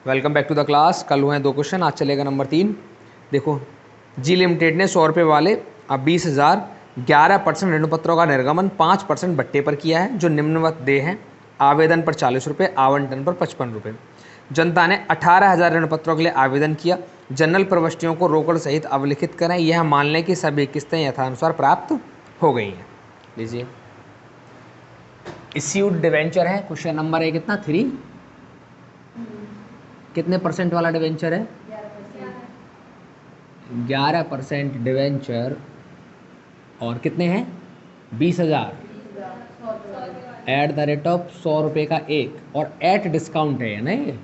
Welcome back to the class. कल हुए हैं 2 क्वेश्चन, आज चलेगा नंबर 3। देखो, जी लिमिटेड ने 100 रुपये वाले अब 20,000 11% ऋण पत्रों का निर्गमन 5% बट्टे पर किया है जो निम्नवत देय है। आवेदन पर 40 रुपये, आवंटन पर 55 रुपये। जनता ने 18,000 ऋण पत्रों के लिए आवेदन किया। जनरल प्रविष्टियों को रोकड़ सहित अवलिखित करें। यह मान लें कि सभी किस्तें यथानुसार प्राप्त हो गई हैं। लीजिए, इश्यूड डिवेंचर है। क्वेश्चन नंबर है कितना 3, कितने परसेंट वाला डिवेंचर है? 11% डिवेंचर और कितने हैं? 20,000 एट द रेट ऑफ 100 रुपये का एक, और एट डिस्काउंट है ना ये,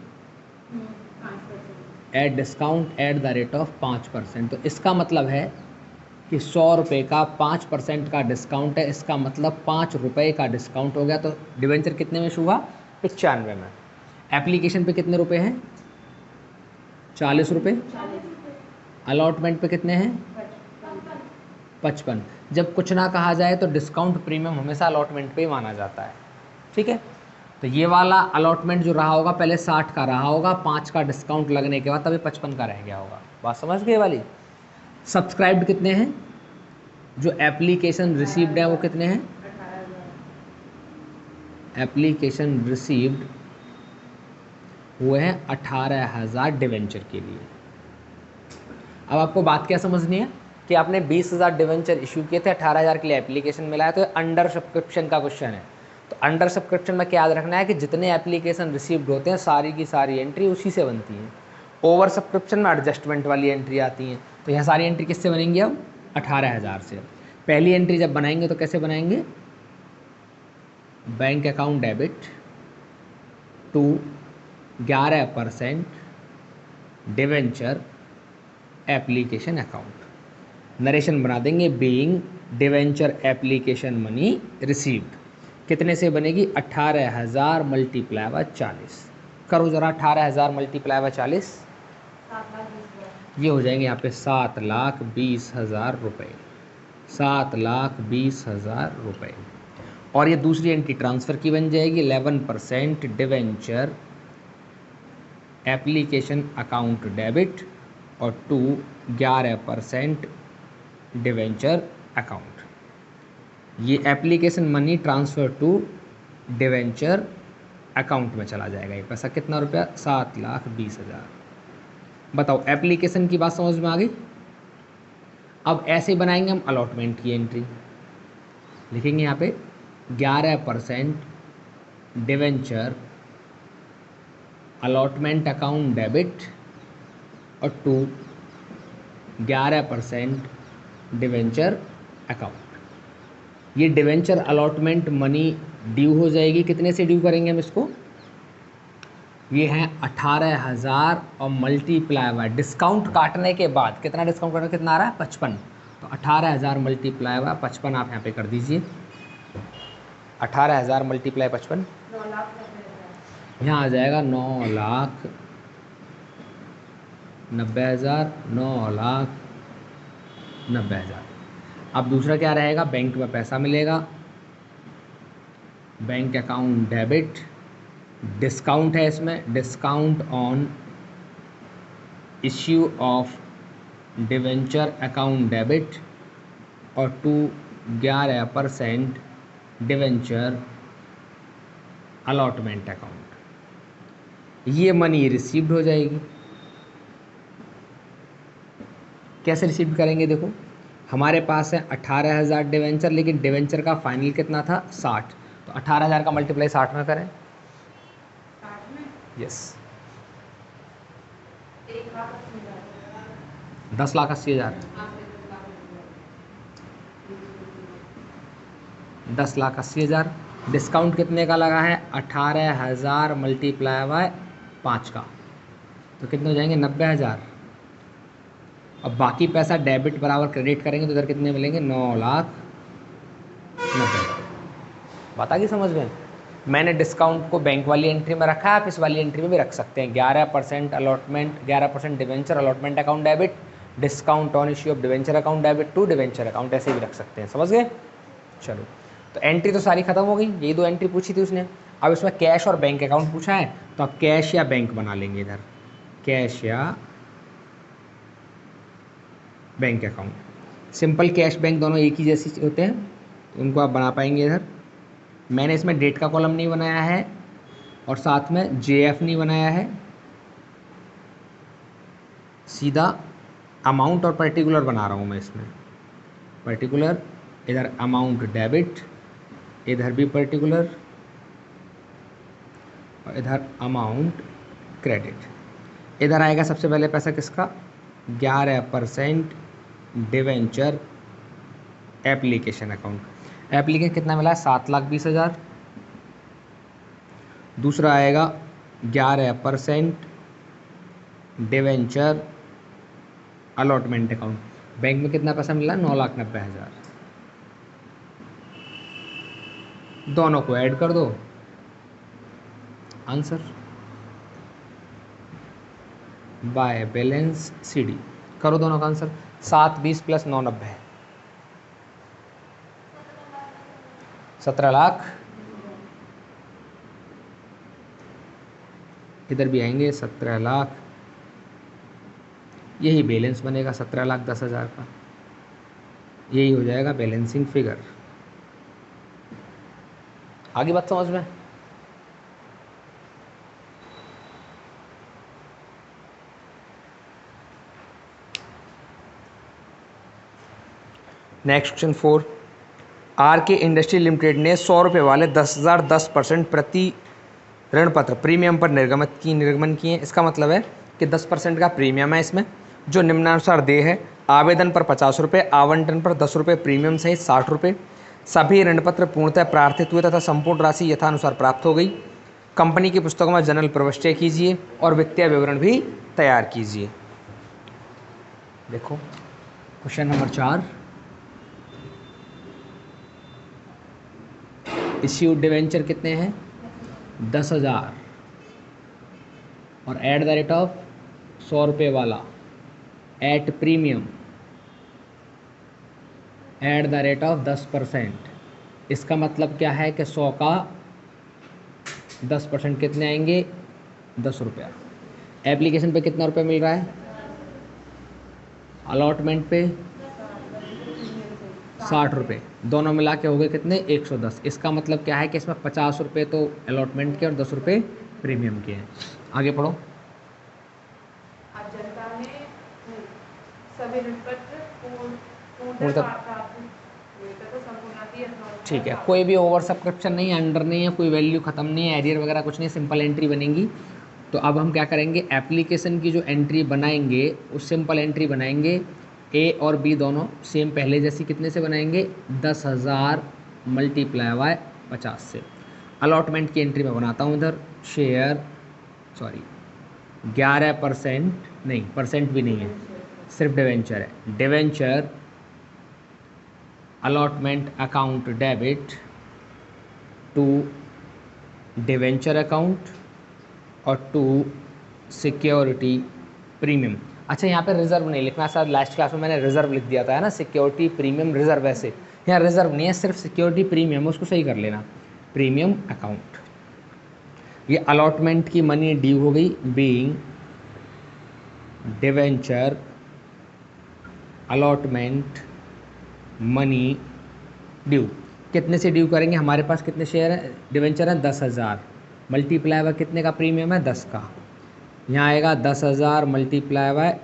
at discount at the rate of 5%। तो इसका मतलब है कि 100 रुपये का 5% का डिस्काउंट है। इसका मतलब 5 रुपये का डिस्काउंट हो गया। तो डिवेंचर कितने में हुआ? 95 में। एप्लीकेशन पे कितने रुपए हैं? 40 रुपये। अलॉटमेंट पे कितने हैं? 55। जब कुछ ना कहा जाए तो डिस्काउंट प्रीमियम हमेशा अलॉटमेंट पे ही माना जाता है। ठीक है, तो ये वाला अलॉटमेंट जो रहा होगा पहले 60 का रहा होगा, 5 का डिस्काउंट लगने के बाद तभी 55 का रह गया होगा। बात समझ गए वाली? सब्सक्राइब्ड कितने हैं? जो एप्लीकेशन रिसीव्ड है वो कितने हैं? एप्लीकेशन रिसीव्ड हुए हैं 18,000 डिवेंचर के लिए। अब आपको बात क्या समझनी है कि आपने 20,000 डिवेंचर इशू किए थे, 18,000 के लिए एप्लीकेशन मिला है, तो अंडर सब्सक्रिप्शन का क्वेश्चन है। तो अंडर सब्सक्रिप्शन में क्या याद रखना है कि जितने एप्लीकेशन रिसीव्ड होते हैं सारी की सारी एंट्री उसी से बनती है। ओवर सब्सक्रिप्शन में एडजस्टमेंट वाली एंट्री आती हैं। तो यह सारी एंट्री किससे बनेंगी? अब 18,000 से। पहली एंट्री जब बनाएंगे तो कैसे बनाएंगे? Bank account debit to 11% debenture application account. Narration बना देंगे being debenture application money received. कितने से बनेगी? 18,000 मल्टीप्लाई बाय 40। करो जरा 18,000 मल्टीप्लाई बाय 40, ये हो जाएंगे यहाँ पे 7,20,000 रुपये। 7,20,000 रुपये। और ये दूसरी एंट्री ट्रांसफ़र की बन जाएगी 11% डिवेंचर एप्लीकेशन अकाउंट डेबिट और 11% डिवेंचर अकाउंट। ये application money transfer to debenture account में चला जाएगा। ये पैसा कितना रुपया? 7,20,000। बताओ, एप्लीकेशन की बात समझ में आ गई? अब ऐसे बनाएंगे हम अलॉटमेंट की एंट्री। लिखेंगे यहाँ पे 11% डिवेंचर अलॉटमेंट अकाउंट डेबिट और 11% डिवेंचर अकाउंट। ये डिवेंचर अलॉटमेंट मनी ड्यू हो जाएगी। कितने से ड्यू करेंगे हम इसको? ये है 18,000 और मल्टीप्लाई बाय डिस्काउंट काटने के बाद कितना डिस्काउंट करना, कितना आ रहा है? 55। तो 18,000 मल्टीप्लाई बाय 55 आप यहाँ पे कर दीजिए। 18,000 मल्टीप्लाई 55, यहाँ आ जाएगा 9,90,000। 9,90,000। अब दूसरा क्या रहेगा? बैंक में पैसा मिलेगा, बैंक अकाउंट डेबिट, डिस्काउंट है इसमें, discount on issue of debenture account debit और 11% डिवेंचर अलॉटमेंट अकाउंट। ये मनी रिसीव्ड हो जाएगी। कैसे रिसीव करेंगे? देखो, हमारे पास है 18,000 डिवेंचर, लेकिन डिवेंचर का फाइनल कितना था? 60। तो 18,000 का मल्टीप्लाई 60 में करें। यस, 10,80,000। 10,80,000। डिस्काउंट कितने का लगा है? 18,000 मल्टीप्लाई बाय 5 का, तो कितने हो जाएंगे? 90,000। अब बाकी पैसा डेबिट बराबर क्रेडिट करेंगे तो इधर कितने मिलेंगे? 9,90,000। बात आ गई समझ में? मैंने डिस्काउंट को बैंक वाली एंट्री में रखा है, आप इस वाली एंट्री में भी रख सकते हैं। 11% allotment, 11% debenture allotment account debit, discount on issue of debenture account debit to debenture account, ऐसे भी रख सकते हैं। समझ गए? चलो, तो एंट्री तो सारी खत्म हो गई, यही 2 एंट्री पूछी थी उसने। अब इसमें कैश और बैंक अकाउंट पूछा है, तो आप कैश या बैंक बना लेंगे इधर, कैश या bank account. Simple cash bank दोनों एक ही जैसे होते हैं, तो उनको आप बना पाएंगे इधर। मैंने इसमें डेट का कॉलम नहीं बनाया है और साथ में जेएफ नहीं बनाया है, सीधा अमाउंट और पर्टिकुलर बना रहा हूँ मैं इसमें। पर्टिकुलर, इधर अमाउंट डेबिट, इधर भी पर्टिकुलर, और इधर अमाउंट क्रेडिट। इधर आएगा सबसे पहले पैसा किसका, 11% डिवेंचर एप्लीकेशन अकाउंट। एप्लीकेशन कितना मिला है, 7,20,000। दूसरा आएगा 11% डिवेंचर अलॉटमेंट अकाउंट। बैंक में कितना पैसा मिला, 9,90,000। दोनों को ऐड कर दो, आंसर बाय बैलेंस सीडी। करो दोनों का आंसर, 720 प्लस 990 17 लाख। इधर भी आएंगे 17 लाख, यही बैलेंस बनेगा 17,10,000 का, यही हो जाएगा बैलेंसिंग फिगर। आगे बात समझ में। नेक्स्ट क्वेश्चन 4, आर के इंडस्ट्री लिमिटेड ने 100 रुपये वाले 10,000 10% प्रति ऋण पत्र प्रीमियम पर निर्गमन किए। इसका मतलब है कि 10% का प्रीमियम है इसमें, जो निम्नानुसार देय है। आवेदन पर 50 रुपये, आवंटन पर 10 रुपये, प्रीमियम सहित 60 रुपये। सभी ऋण पत्र पूर्णतः प्रार्थित हुए तथा संपूर्ण राशि यथानुसार प्राप्त हो गई। कंपनी की पुस्तकों में जनरल प्रविष्टि कीजिए और वित्तीय विवरण भी तैयार कीजिए। देखो क्वेश्चन नंबर 4, इश्यूड डिवेंचर कितने हैं, 10,000 और एट द रेट ऑफ 100 रुपये वाला at premium at the rate of 10%। इसका मतलब क्या है कि 100 का 10% कितने आएंगे, 10 रुपया। एप्लीकेशन पे कितना रुपया मिल रहा है, अलॉटमेंट पे 60 रुपये, दोनों मिला के हो गए कितने, 110। इसका मतलब क्या है कि इसमें 50 रुपये तो अलॉटमेंट के और 10 रुपये प्रीमियम के हैं। आगे पढ़ो। ठीक है, कोई भी ओवर सब्सक्रिप्शन नहीं है, अंडर नहीं है, कोई वैल्यू ख़त्म नहीं है, एरियर वगैरह कुछ नहीं, सिंपल एंट्री बनेंगी। तो अब हम क्या करेंगे, एप्लीकेशन की जो एंट्री बनाएंगे उस सिंपल एंट्री बनाएंगे। ए और बी दोनों सेम पहले जैसी कितने से बनाएंगे, 10,000 मल्टीप्लाई बाय 50 से। अलॉटमेंट की एंट्री में बनाता हूँ इधर, शेयर 11% नहीं, परसेंट भी नहीं है, सिर्फ डिवेंचर है। Debenture allotment account debit to debenture account और टू सिक्योरिटी प्रीमियम। अच्छा, यहाँ पे रिजर्व नहीं लिखना, शायद लास्ट क्लास में मैंने रिजर्व लिख दिया था, है ना, सिक्योरिटी प्रीमियम रिजर्व। ऐसे यहाँ रिजर्व नहीं है, सिर्फ सिक्योरिटी प्रीमियम, उसको सही कर लेना, प्रीमियम अकाउंट। ये अलॉटमेंट की मनी ड्यू हो गई, being debenture allotment money due. कितने से ड्यू करेंगे, हमारे पास कितने शेयर हैं, डिवेंचर हैं 10,000 मल्टीप्लाई बाय कितने का प्रीमियम है, 10 का। यहाँ आएगा 10,000 मल्टीप्लाई बाय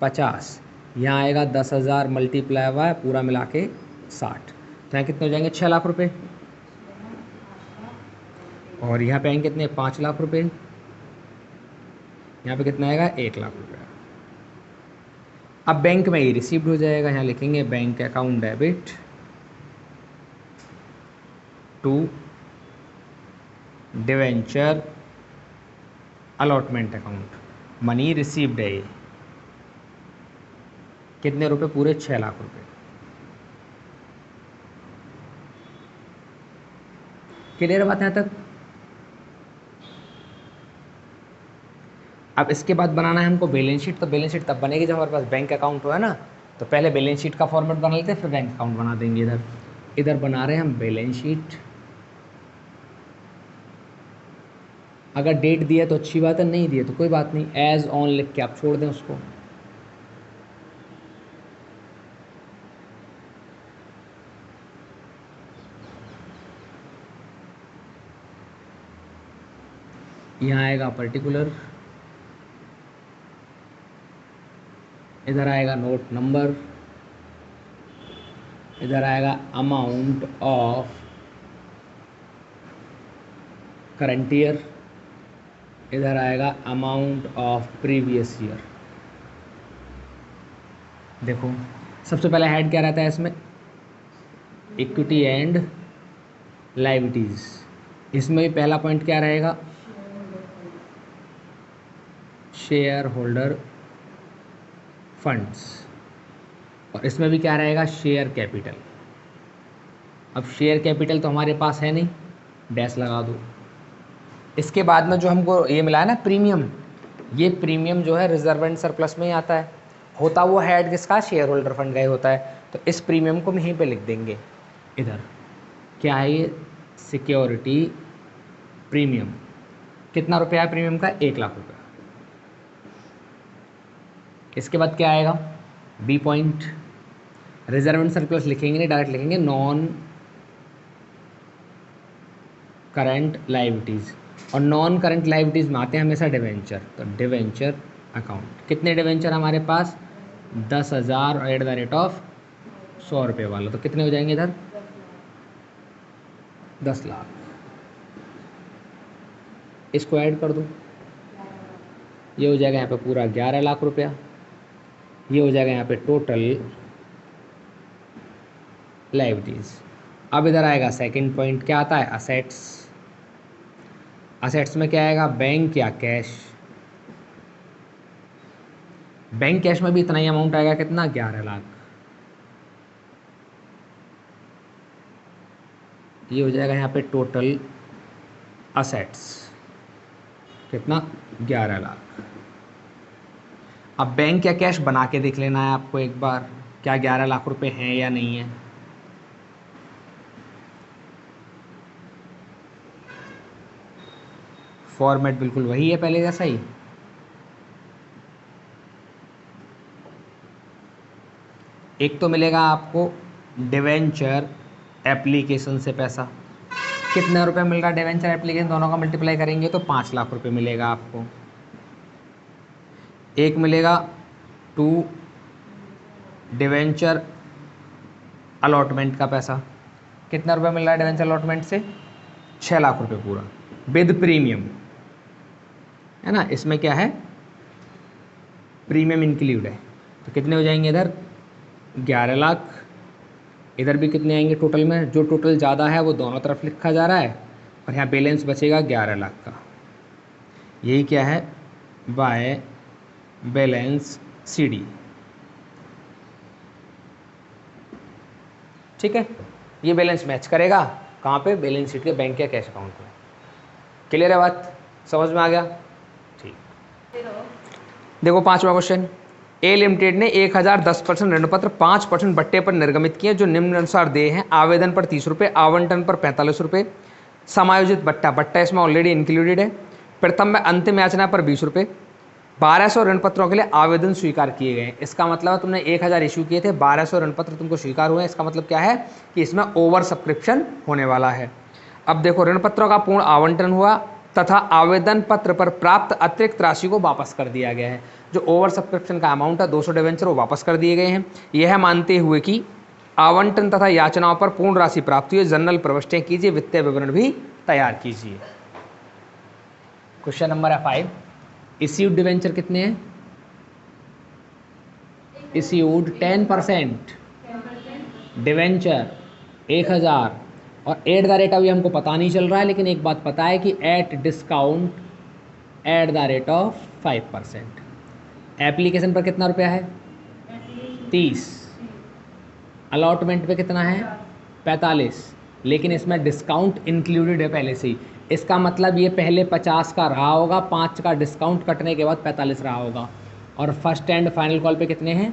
50, यहाँ आएगा 10,000 मल्टीप्लाई बाय पूरा मिला के 60। तो यहाँ कितने हो जाएंगे, 6 लाख रुपये। और यहाँ पे आएंगे कितने, 5 लाख रुपये। यहाँ पे कितना आएगा, 1 लाख रुपये। अब बैंक में ही रिसीव्ड हो जाएगा, यहाँ लिखेंगे bank account debit to debenture allotment account, money received है ये, कितने रुपए, पूरे 6 लाख रुपए। क्लियर बात है यहाँ तक। अब इसके बाद बनाना है हमको बैलेंस शीट। तो बैलेंस शीट तब बनेगी जब हमारे पास बैंक अकाउंट हो, है ना। तो पहले बैलेंस शीट का फॉर्मेट बना लेते हैं, फिर बैंक अकाउंट बना देंगे। इधर बना रहे हैं हम बैलेंस शीट। अगर डेट दिया तो अच्छी बात है, नहीं दिया तो कोई बात नहीं, एज ऑन लिख के आप छोड़ दें उसको। यहाँ आएगा पर्टिकुलर, इधर आएगा नोट नंबर, इधर आएगा अमाउंट ऑफ करंट ईयर, इधर आएगा अमाउंट ऑफ प्रीवियस ईयर। देखो सबसे पहले हेड क्या रहता है इसमें, इक्विटी एंड लायबिलिटीज। इसमें भी पहला पॉइंट क्या रहेगा, शेयर होल्डर फंड्स, और इसमें भी क्या रहेगा, शेयर कैपिटल। अब शेयर कैपिटल तो हमारे पास है नहीं, डैश लगा दो। इसके बाद में जो हमको ये मिला है ना प्रीमियम, ये प्रीमियम जो है रिजर्व एंड सरप्लस में ही आता है, होता वो हेड किसका, शेयर होल्डर फंड का ही होता है। तो इस प्रीमियम को हम यहीं पे लिख देंगे। इधर क्या है ये, सिक्योरिटी प्रीमियम। कितना रुपया है प्रीमियम का, 1 लाख रुपया। इसके बाद क्या आएगा, B point, reserve and surplus लिखेंगे नहीं, डायरेक्ट लिखेंगे नॉन करंट लायबिलिटीज़। और नॉन करंट लायबिलिटीज़ में आते हैं हमेशा डिवेंचर। तो डिवेंचर अकाउंट, कितने डिवेंचर हमारे पास, 10,000 और एट द रेट ऑफ 100 रुपये वाला, तो कितने हो जाएंगे इधर, 10 लाख। इसको ऐड कर दूँ, ये हो जाएगा यहाँ पे पूरा 11 लाख रुपया, ये हो जाएगा यहाँ पे टोटल लायबिलिटीज़। अब इधर आएगा सेकंड पॉइंट, क्या आता है, असेट्स। असेट्स में क्या आएगा, बैंक या कैश। बैंक कैश में भी इतना ही अमाउंट आएगा, कितना, 11 लाख। ये हो जाएगा यहाँ पे टोटल असेट्स, कितना, 11 लाख। अब बैंक या कैश बना के देख लेना है आपको एक बार, क्या 11 लाख रुपए हैं या नहीं है। फॉर्मेट बिल्कुल वही है पहले जैसा ही। एक तो मिलेगा आपको डिवेंचर एप्लीकेशन से पैसा, कितना रुपए मिल रहा है डिवेंचर एप्लीकेशन, दोनों का मल्टीप्लाई करेंगे तो 5 लाख रुपए मिलेगा आपको। एक मिलेगा टू डिवेंचर अलॉटमेंट का पैसा, कितना रुपए मिल रहा है डिवेंचर अलॉटमेंट से, 6 लाख रुपए पूरा विद प्रीमियम, है ना। इसमें क्या है, प्रीमियम इंक्लूड है। तो कितने हो जाएंगे इधर, 11 लाख। इधर भी कितने आएंगे टोटल में, जो टोटल ज़्यादा है वो दोनों तरफ लिखा जा रहा है, और यहाँ बैलेंस बचेगा 11 लाख का। यही क्या है, बाय बैलेंस CD, ठीक है। ये बैलेंस मैच करेगा कहाँ पे, बैलेंस शीट के बैंक या कैश अकाउंट में। क्लियर है बात, समझ में आ गया, ठीक। देखो 5वां क्वेश्चन, ए लिमिटेड ने 1010% ऋण पत्र 5% बट्टे पर निर्गमित किए जो निम्नानुसार देय हैं। आवेदन पर 30 रुपये, आवंटन पर 45 रुपये, समायोजित बट्टा इसमें ऑलरेडी इंक्लूडेड है। प्रथम में अंतिम याचना पर 20 रुपये। 1200 ऋण पत्रों के लिए आवेदन स्वीकार किए गए। इसका मतलब तुमने 1000 इशू किए थे, 1200 ऋण पत्र तुमको स्वीकार हुए हैं। इसका मतलब क्या है कि इसमें ओवर सब्सक्रिप्शन होने वाला है। अब देखो, ऋण पत्रों का पूर्ण आवंटन हुआ तथा आवेदन पत्र पर प्राप्त अतिरिक्त राशि को वापस कर दिया गया है। जो ओवर सब्सक्रिप्शन का अमाउंट है 200 डिवेंचर वो वापस कर दिए गए हैं। यह मानते हुए कि आवंटन तथा याचनाओं पर पूर्ण राशि प्राप्त हुई, जनरल प्रविष्टियां कीजिए, वित्तीय विवरण भी तैयार कीजिए। क्वेश्चन नंबर 5, इश्यूड डिवेंचर कितने हैं, इश्यूड 10% डिवेंचर 1000, और एट द रेट अभी हमको पता नहीं चल रहा है, लेकिन एक बात पता है कि at discount at the rate of 5%। Application पर कितना रुपया है, 30। अलॉटमेंट पे कितना है, 45, लेकिन इसमें डिस्काउंट इंक्लूडेड है पहले से ही। इसका मतलब ये पहले 50 का रहा होगा, 5 का डिस्काउंट कटने के बाद 45 रहा होगा, और फर्स्ट एंड फाइनल कॉल पे कितने हैं,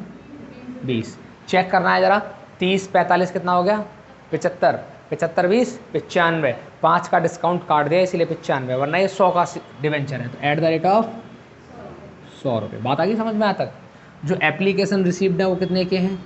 20। चेक करना है ज़रा, 30 45 कितना हो गया, 75। 75 20 95, 5 का डिस्काउंट काट दिया इसलिए 95, वरना ये 100 का डिवेंचर है, तो एट द रेट ऑफ 100 रुपये। बात आ गई समझ में? यहाँ तक जो एप्लीकेशन रिसीव्ड है वो कितने के हैं?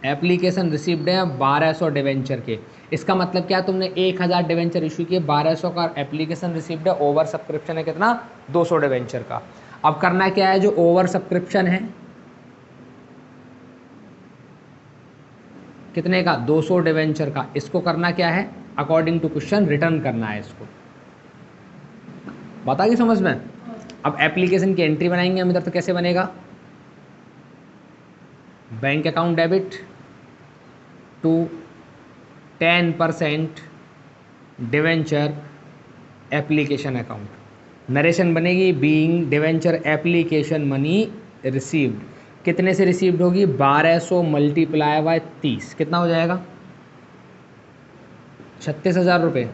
एप्लीकेशन रिसीव्ड है 1200 डिवेंचर के। इसका मतलब क्या? तुमने 1000 डिवेंचर इशू किए, 1200 का एप्लीकेशन रिसीव्ड है, ओवर सब्सक्रिप्शन है कितना? 200 डिवेंचर का। अब करना क्या है, जो ओवर सब्सक्रिप्शन है कितने का? 200 डिवेंचर का, इसको करना क्या है? अकॉर्डिंग टू क्वेश्चन रिटर्न करना है इसको। बता गई समझ में? अब एप्लीकेशन की एंट्री बनाएंगे हम इधर, तो कैसे बनेगा? Bank account debit to 10% debenture application account. Narration बनेगी being debenture application money received. कितने से रिसीव्ड होगी? 1200 मल्टीप्लाई बाय 30, कितना हो जाएगा? 36,000 रुपये।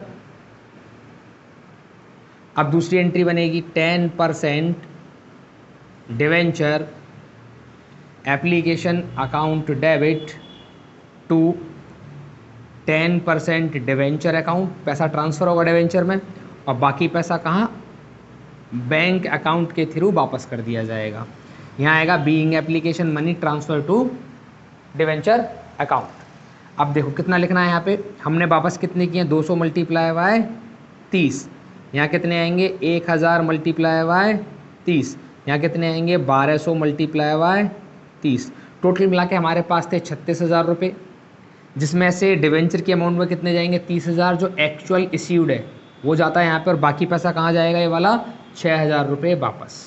अब दूसरी एंट्री बनेगी 10% debenture application account debit to 10% debenture account. पैसा ट्रांसफ़र होगा डिवेंचर में और बाकी पैसा कहाँ? बैंक अकाउंट के थ्रू वापस कर दिया जाएगा। यहाँ आएगा being application money transfer to debenture account. अब देखो कितना लिखना है यहाँ पे, हमने वापस कितने किए? 200 मल्टीप्लाई बाय 30। यहाँ कितने आएंगे? 1000 मल्टीप्लाई बाय 30। यहाँ कितने आएंगे? 1200 मल्टीप्लाई बाय 30। टोटल मिला के हमारे पास थे 36,000 रुपये, जिसमें से डिवेंचर के अमाउंट में कितने जाएंगे? 30,000 जो एक्चुअल इश्यूड है वो जाता है यहाँ पे, और बाकी पैसा कहाँ जाएगा? ये वाला 6,000 रुपये वापस।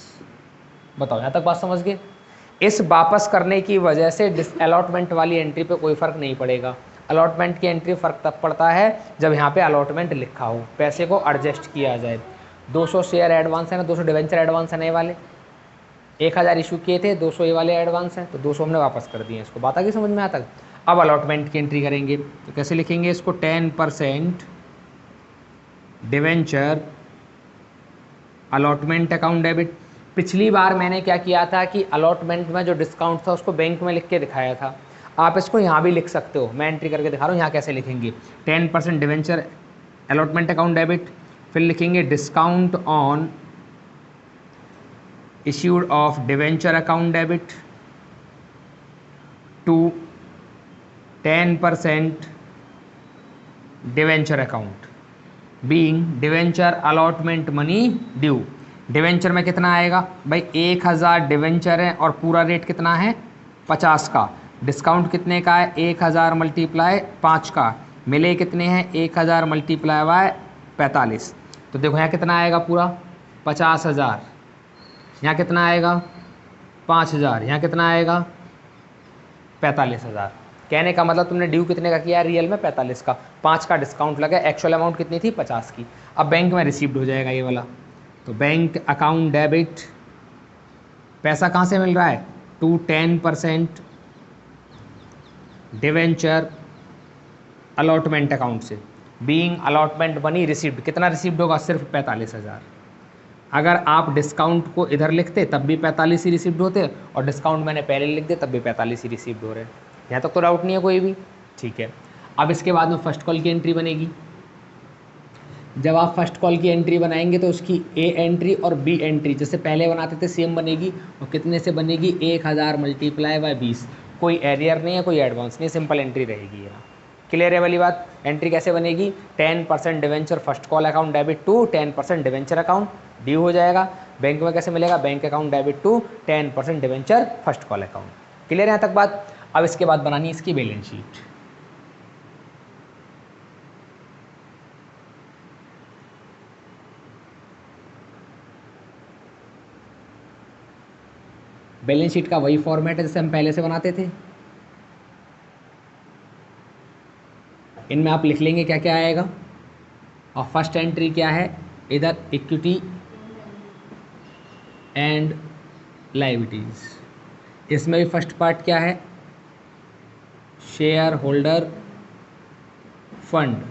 बताओ यहाँ तक बात समझ गए? इस वापस करने की वजह से डिसअलॉटमेंट वाली एंट्री पे कोई फ़र्क नहीं पड़ेगा। अलॉटमेंट की एंट्री फ़र्क तब पड़ता है जब यहाँ पे अलॉटमेंट लिखा हो, पैसे को एडजस्ट किया जाए। 200 शेयर एडवांस है ना, 200 डिवेंचर एडवांस है ना, ये वाले 1000 इशू किए थे, 200 ये वाले एडवांस हैं, तो 200 हमने वापस कर दिए। इसको बात आ गई समझ में? यहाँ तक। अब अलॉटमेंट की एंट्री करेंगे तो कैसे लिखेंगे इसको? 10% डिवेंचर अलॉटमेंट अकाउंट डेबिट। पिछली बार मैंने क्या किया था कि अलॉटमेंट में जो डिस्काउंट था उसको बैंक में लिख के दिखाया था, आप इसको यहाँ भी लिख सकते हो। मैं एंट्री करके दिखा रहा हूँ यहाँ कैसे लिखेंगे। 10% डिवेंचर अलॉटमेंट अकाउंट डेबिट, फिर लिखेंगे discount on issued of debenture account debit to 10% debenture account being debenture allotment money due। Debenture में कितना आएगा भाई? 1000 डिवेंचर है और पूरा रेट कितना है? 50 का। डिस्काउंट कितने का है? 1000 मल्टीप्लाई 5 का, मिले कितने हैं? 1000 मल्टीप्लाई बाय 45। तो देखो यहाँ कितना आएगा? पूरा 50,000। यहाँ कितना आएगा? 5,000। यहाँ कितना आएगा? 45,000। कहने का मतलब तुमने ड्यू कितने का किया? रियल में 45 का, 5 का डिस्काउंट लगा, एक्चुअल अमाउंट कितनी थी? 50 की। अब बैंक में रिसीव्ड हो जाएगा ये वाला, तो बैंक अकाउंट डेबिट, पैसा कहाँ से मिल रहा है? टू 10% डिवेंचर अलॉटमेंट अकाउंट से, बीइंग अलॉटमेंट मनी रिसीव्ड। कितना रिसीव्ड होगा? सिर्फ 45,000। अगर आप डिस्काउंट को इधर लिखते तब भी 45 ही रिसीव्ड होते, और डिस्काउंट मैंने पहले लिख दिया तब भी 45 ही रिसीव्ड हो रहे। यहाँ तक तो डाउट नहीं है कोई भी? ठीक है। अब इसके बाद में फर्स्ट कॉल की एंट्री बनेगी। जब आप फर्स्ट कॉल की एंट्री बनाएंगे तो उसकी ए एंट्री और बी एंट्री जैसे पहले बनाते थे सेम बनेगी, और कितने से बनेगी? 1000 मल्टीप्लाई बाय 20। कोई एरियर नहीं है, कोई एडवांस नहीं, सिंपल एंट्री रहेगी। यहाँ क्लियर है वाली बात? एंट्री कैसे बनेगी? 10% debenture first call account debit to 10% debenture account due हो जाएगा। बैंक में कैसे मिलेगा? Bank account debit to 10% debenture first call account. Clear है यहाँ तक बात? अब इसके बाद बनानी इसकी बैलेंस शीट। बैलेंस शीट का वही फॉर्मेट है जैसे हम पहले से बनाते थे। इनमें आप लिख लेंगे क्या क्या आएगा, और फर्स्ट एंट्री क्या है? इधर इक्विटी एंड लायबिलिटीज। इसमें भी फर्स्ट पार्ट क्या है? शेयर होल्डर फंड,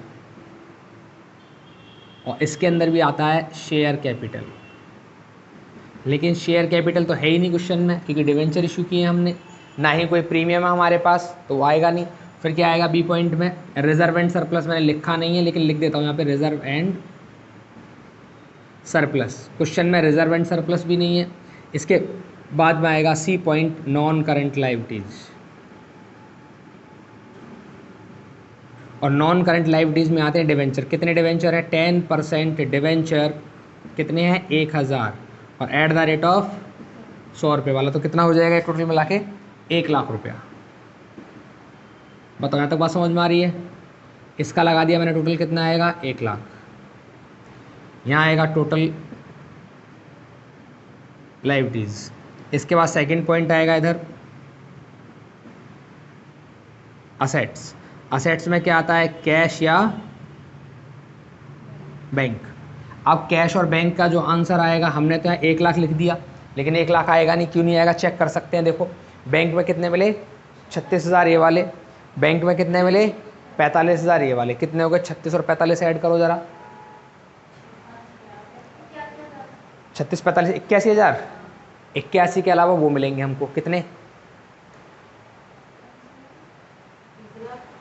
और इसके अंदर भी आता है शेयर कैपिटल। लेकिन शेयर कैपिटल तो है ही नहीं क्वेश्चन में, क्योंकि डिवेंचर इशू किए हमने। ना ही कोई प्रीमियम है हमारे पास, तो वो आएगा नहीं। फिर क्या आएगा बी पॉइंट में, रिजर्व एंड सरप्लस मैंने लिखा नहीं है लेकिन लिख देता हूँ यहाँ पे रिजर्व एंड सरप्लस। क्वेश्चन में रिजर्व एंड सरप्लस भी नहीं है। इसके बाद में आएगा C point non current liabilities, और नॉन करंट लायबिलिटीज में आते हैं डिवेंचर। कितने डिवेंचर है? 10% डिवेंचर कितने हैं? 1000, और एट द रेट ऑफ 100 रुपये वाला, तो कितना हो जाएगा टोटल मिला के? 1 लाख रुपया। बताओ यहाँ तक बात समझ में आ रही है? इसका लगा दिया मैंने, टोटल कितना आएगा? 1 लाख। यहाँ आएगा टोटल लायबिलिटीज। इसके बाद सेकंड पॉइंट आएगा इधर असेट्स। असेट्स में क्या आता है? कैश या बैंक। अब कैश और बैंक का जो आंसर आएगा, हमने तो यहाँ 1 लाख लिख दिया, लेकिन 1 लाख आएगा नहीं। क्यों नहीं आएगा? चेक कर सकते हैं। देखो बैंक में कितने मिले? 36,000 ये वाले। बैंक में कितने मिले? 45,000 ये वाले। कितने हो गए? 36 और 45 ऐड करो जरा। 36, 45, 81,000। 81 के अलावा वो मिलेंगे हमको कितने?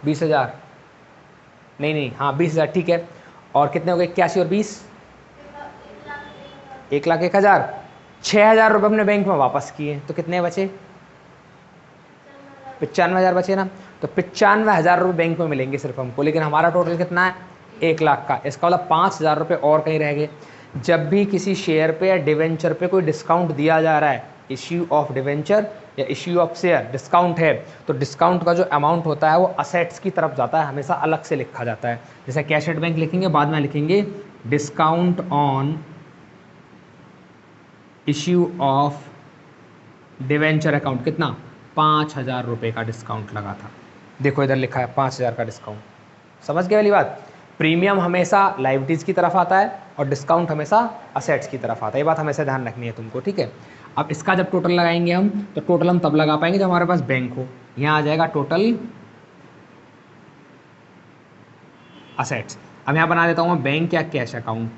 20,000। नहीं, हाँ 20,000 ठीक है। और कितने हो गए? 81 और 20, 1,01,000। 6,000 रुपये हमने बैंक में वापस किए, तो कितने बचे? 95,000 बचे ना। तो 95,000 रुपये बैंक में मिलेंगे सिर्फ हमको, लेकिन हमारा टोटल कितना है? 1 लाख का। इसका मतलब 5,000 रुपये और कहीं रह गए। जब भी किसी शेयर पे या डिवेंचर पे कोई डिस्काउंट दिया जा रहा है, इश्यू ऑफ डिवेंचर या इश्यू ऑफ शेयर डिस्काउंट है, तो डिस्काउंट का जो अमाउंट होता है वो असेट्स की तरफ जाता है, हमेशा अलग से लिखा जाता है। जैसे कैश एट बैंक लिखेंगे, बाद में लिखेंगे discount on issue of debenture account. कितना? 5,000 रुपये का डिस्काउंट लगा था। देखो इधर लिखा है 5,000 का डिस्काउंट। समझ गए वाली बात? प्रीमियम हमेशा लायबिलिटीज़ की तरफ आता है और डिस्काउंट हमेशा असेट्स की तरफ आता है। ये बात हमेशा ध्यान रखनी है तुमको, ठीक है? अब इसका जब टोटल लगाएंगे हम, तो टोटल हम तब लगा पाएंगे जब हमारे पास बैंक हो। यहाँ आ जाएगा टोटल असेट्स। अब यहाँ बना देता हूँ मैं बैंक या कैश अकाउंट।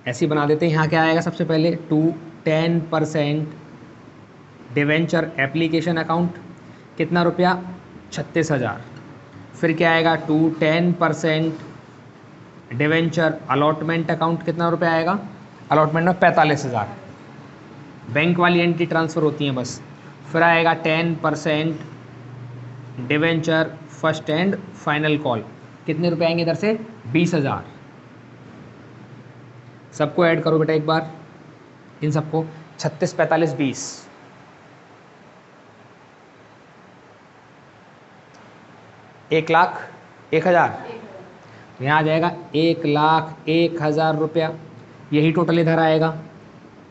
ऐसे ही बना देते हैं। यहाँ क्या आएगा? सबसे पहले 10% डिवेंचर एप्लीकेशन अकाउंट। कितना रुपया? 36,000। फिर क्या आएगा? 10% डिवेंचर अलॉटमेंट अकाउंट। कितना रुपया आएगा? अलॉटमेंट में 45,000। बैंक वाली एंट्री ट्रांसफ़र होती हैं बस। फिर आएगा 10% debenture first and final call. कितने रुपए आएंगे इधर से? 20,000। सबको ऐड करो बेटा एक बार, इन सबको। 36, 45, 20, 1,01,000। तो यहाँ आ जाएगा 1,01,000 रुपया। यही टोटल इधर आएगा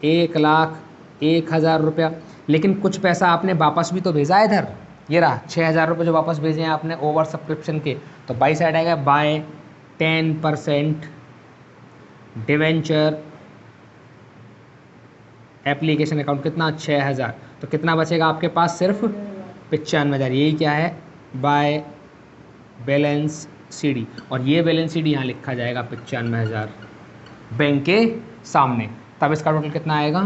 1,01,000 रुपया। लेकिन कुछ पैसा आपने वापस भी तो भेजा है इधर। ये रहा 6,000 रुपये जो वापस भेजे हैं आपने ओवर सब्सक्रिप्शन के, तो बाई साइड आएगा बाय 10% डिवेंचर एप्लीकेशन अकाउंट। कितना? 6,000। तो कितना बचेगा आपके पास? सिर्फ 95,000। यही क्या है? By balance CD. और ये बैलेंस सीडी यहाँ लिखा जाएगा 95,000 बैंक के सामने। तब इसका टोटल कितना आएगा?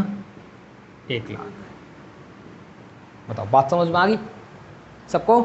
1 लाख। बताओ बात समझ में आ गई सबको?